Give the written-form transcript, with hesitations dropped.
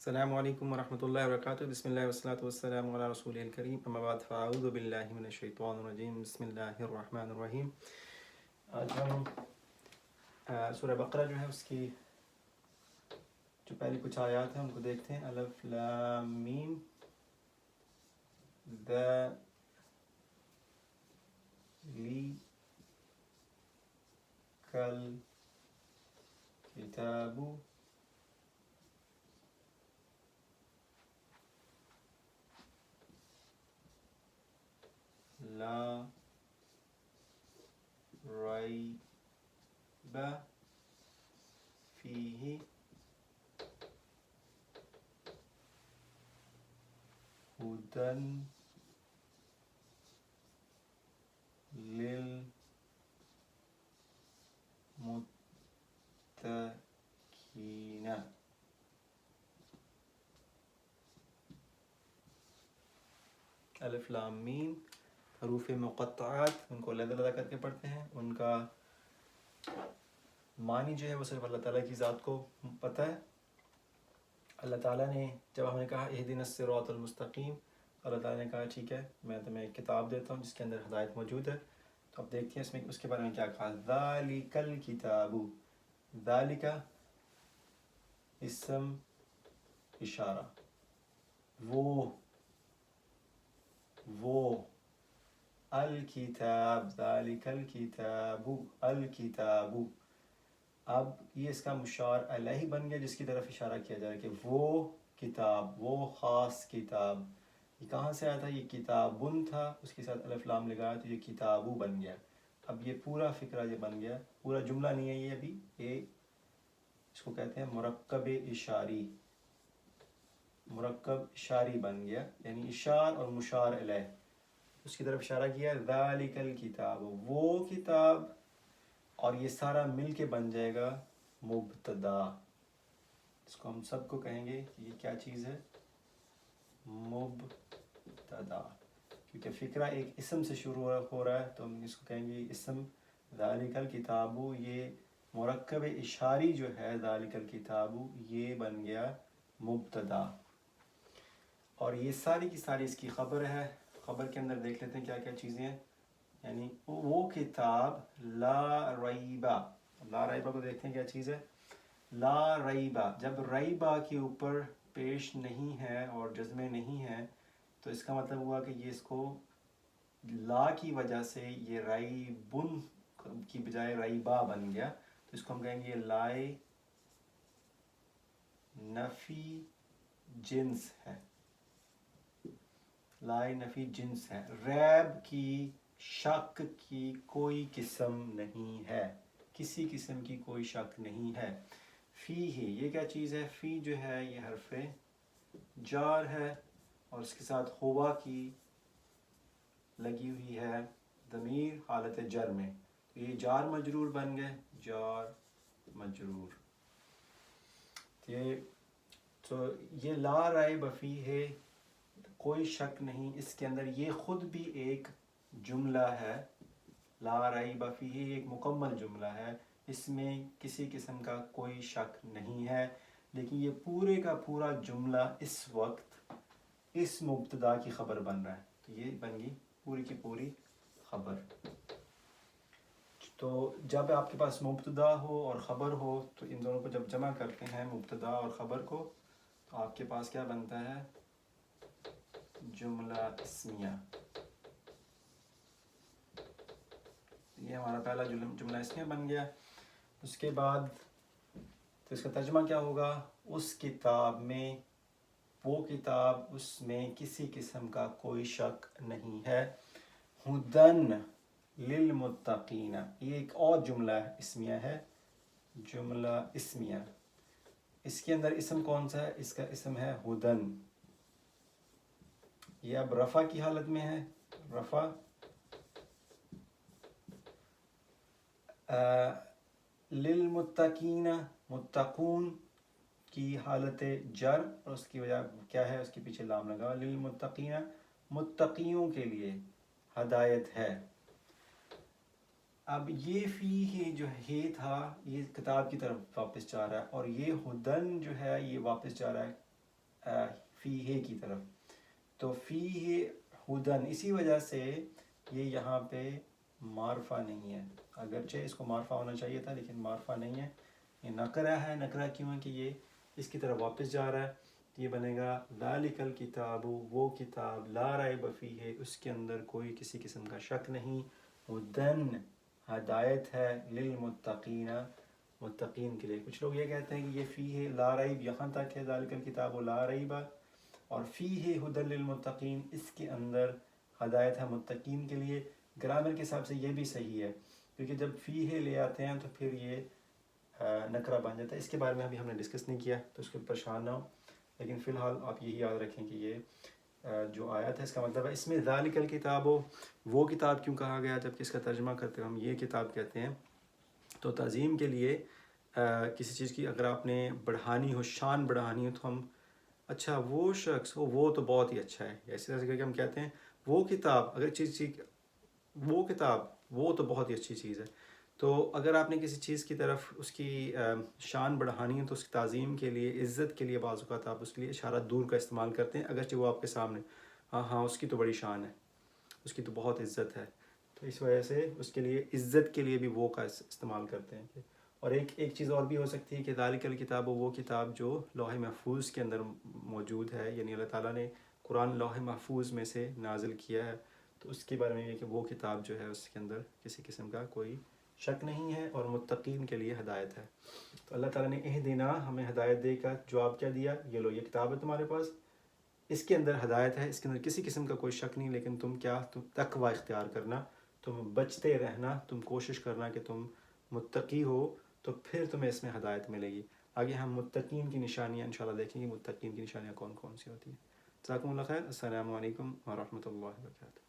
السلام علیکم ورحمۃ اللہ وبرکاتہ. بسم اللہ والصلاۃ والسلام علی رسول الکریم. اما بعد فاعوذ باللہ من الشیطان الرجیم. بسم اللہ الرحمن الرحیم. آج ہم سورہ بقرہ جو ہے اس کی جو پہلی کچھ آیات ہیں ان کو دیکھتے ہیں. الف لام میم ذالکل کتاب لا ریب فیہ ہدی للمتقین. الف لام میم حروف مقطعات ان کو علیحدہ علیحدہ کر کے پڑھتے ہیں. ان کا معنی جو ہے وہ صرف اللہ تعالیٰ کی ذات کو پتہ ہے. اللہ تعالیٰ نے جب ہم نے کہا اہدنا الصراط المستقیم، اللہ تعالیٰ نے کہا ٹھیک ہے میں تمہیں ایک کتاب دیتا ہوں جس کے اندر ہدایت موجود ہے. تو اب دیکھتے ہیں اس میں اس کے بارے میں کیا کہا. ذالک الکتاب، ذالک اسم اشارہ، وہ الکتاب، ذالک الکتاب، الکتاب. اب یہ اس کا مشار الیہ بن گیا جس کی طرف اشارہ کیا جا رہا ہے کہ وہ کتاب، وہ خاص کتاب. یہ کہاں سے آیا تھا؟ یہ کتابن تھا، اس کے ساتھ الف لام لگایا تو یہ کتابو بن گیا. اب یہ پورا فقرہ یہ بن گیا، پورا جملہ نہیں ہے یہ ابھی. یہ اس کو کہتے ہیں مرکب اشاری، مرکب اشاری بن گیا، یعنی اشار اور مشار الیہ اس کی طرف اشارہ کیا. ذالک الکتاب، وہ کتاب، اور یہ سارا مل کے بن جائے گا مبتدا. اس کو ہم سب کو کہیں گے کہ یہ کیا چیز ہے؟ مبتدا. کیونکہ فقرہ ایک اسم سے شروع ہو رہا ہے تو ہم اس کو کہیں گے اسم. ذالک الکتاب، یہ مرکب اشاری جو ہے ذالک الکتاب یہ بن گیا مبتدا. اور یہ ساری کی ساری اس کی خبر ہے. خبر کے اندر دیکھ لیتے ہیں کیا کیا چیزیں ہیں. یعنی وہ کتاب لا ریبہ، لا ریبہ کو دیکھتے ہیں کیا چیز ہے. لا ریبہ، جب ریبہ کے اوپر پیش نہیں ہے اور جزمے نہیں ہے تو اس کا مطلب ہوا کہ یہ اس کو لا کی وجہ سے یہ ریبن کی بجائے ریبہ بن گیا. تو اس کو ہم کہیں گے لائے نفی جنس ہے، لائے نفی جنس ہے. ریب کی، شک کی کوئی قسم نہیں ہے، کسی قسم کی کوئی شک نہیں ہے. فی ہی، یہ کیا چیز ہے؟ فی جو ہے یہ حرف جار ہے اور اس کے ساتھ ہوا کی لگی ہوئی ہے ضمیر حالت جر میں، تو یہ جار مجرور بن گئے، جار مجرور. تو یہ لا ریب فیہ ہے، کوئی شک نہیں اس کے اندر. یہ خود بھی ایک جملہ ہے، لا ریب فیہ ایک مکمل جملہ ہے، اس میں کسی قسم کا کوئی شک نہیں ہے. لیکن یہ پورے کا پورا جملہ اس وقت اس مبتدا کی خبر بن رہا ہے، تو یہ بن گئی پوری کی پوری خبر. تو جب آپ کے پاس مبتدا ہو اور خبر ہو تو ان دونوں کو جب جمع کرتے ہیں مبتدا اور خبر کو تو آپ کے پاس کیا بنتا ہے؟ جملہ اسمیہ. یہ ہمارا پہلا جملہ اسمیہ بن گیا. اس کے بعد تو اس کا ترجمہ کیا ہوگا؟ اس کتاب میں، وہ کتاب اس میں کسی قسم کا کوئی شک نہیں ہے. ہدن للمتقین، یہ ایک اور جملہ اسمیہ ہے، جملہ اسمیہ. اس کے اندر اسم کون سا ہے؟ اس کا اسم ہے ہدن. یہ اب رفع کی حالت میں ہے، رفع للمتقین، متقون کی حالت جر، اور اس کی وجہ کیا ہے؟ اس کے پیچھے لام لگا. للمتقین، متقیوں کے لیے ہدایت ہے. اب یہ فی ہے جو ہے تھا یہ کتاب کی طرف واپس جا رہا ہے، اور یہ ہدن جو ہے یہ واپس جا رہا ہے فی ہے کی طرف، تو فی ہے ہدن، اسی وجہ سے یہ یہاں پہ معرفہ نہیں ہے، اگرچہ اس کو معرفہ ہونا چاہیے تھا لیکن معرفہ نہیں ہے، یہ نکرہ ہے۔ نکرہ کیوں ہے کہ یہ اس کی طرف واپس جا رہا ہے، یہ بنے گا ذالک الکتاب، وہ کتاب لا ریب فیہ، اس کے اندر کوئی کسی قسم کا شک نہیں، ہدن ہدایت ہے، للمتقین متقین کے لیے۔ کچھ لوگ یہ کہتے ہیں کہ یہ فیہ لا ریب یہاں تک ہے، ذالک الکتاب لا ریب، اور فیہ ہدن للمتقین اس کے اندر ہدایت ہے متقین کے لیے۔ گرامر کے حساب سے یہ بھی صحیح ہے، کیونکہ جب فیہ لے آتے ہیں تو پھر یہ نکرہ بن جاتا ہے۔ اس کے بارے میں ابھی ہم نے ڈسکس نہیں کیا تو اس کے پریشان نہ ہو، لیکن فی الحال آپ یہی یاد رکھیں کہ یہ جو آیت ہے اس کا مطلب ہے اس میں ذالک الکتاب، وہ کتاب کیوں کہا گیا جبکہ اس کا ترجمہ کرتے ہوئے ہم یہ کتاب کہتے ہیں؟ تو تعظیم کے لیے کسی چیز کی اگر آپ نے بڑھانی ہو، شان بڑھانی ہو، تو ہم اچھا وہ شخص ہو وہ تو بہت ہی اچھا ہے، ایسے طرح کر کے ہم کہتے ہیں وہ کتاب، اگر چیز وہ کتاب وہ تو بہت ہی اچھی چیز ہے۔ تو اگر آپ نے کسی چیز کی طرف اس کی شان بڑھانی ہے تو اس کی تعظیم کے لیے، عزت کے لیے بعض اوقات آپ اس کے لیے اشارہ دور کا استعمال کرتے ہیں، اگرچہ وہ آپ کے سامنے ہاں ہاں اس کی تو بڑی شان ہے، اس کی تو بہت عزت ہے، تو اس وجہ سے اس کے لیے عزت کے لیے بھی وہ کا استعمال کرتے ہیں۔ اور ایک چیز اور بھی ہو سکتی ہے کہ ذالک الکتاب، وہ کتاب جو لوح محفوظ کے اندر موجود ہے، یعنی اللہ تعالیٰ نے قرآن لوح محفوظ میں سے نازل کیا ہے، تو اس کے بارے میں یہ کہ وہ کتاب جو ہے اس کے اندر کسی قسم کا کوئی شک نہیں ہے اور متقین کے لیے ہدایت ہے۔ تو اللہ تعالیٰ نے اہدنا ہمیں ہدایت دے کر جواب کیا دیا، یہ لو یہ کتاب ہے تمہارے پاس، اس کے اندر ہدایت ہے، اس کے اندر کسی قسم کا کوئی شک نہیں، لیکن تم تقوی اختیار کرنا، تم بچتے رہنا، تم کوشش کرنا کہ تم متقی ہو، تو پھر تمہیں اس میں ہدایت ملے گی۔ آگے ہم متقین کی نشانیاں انشاءاللہ دیکھیں گے، متقین کی نشانیاں کون کون سی ہوتی ہیں۔ جزاکم اللہ خیر، السلام علیکم ورحمۃ اللہ وبرکاتہ۔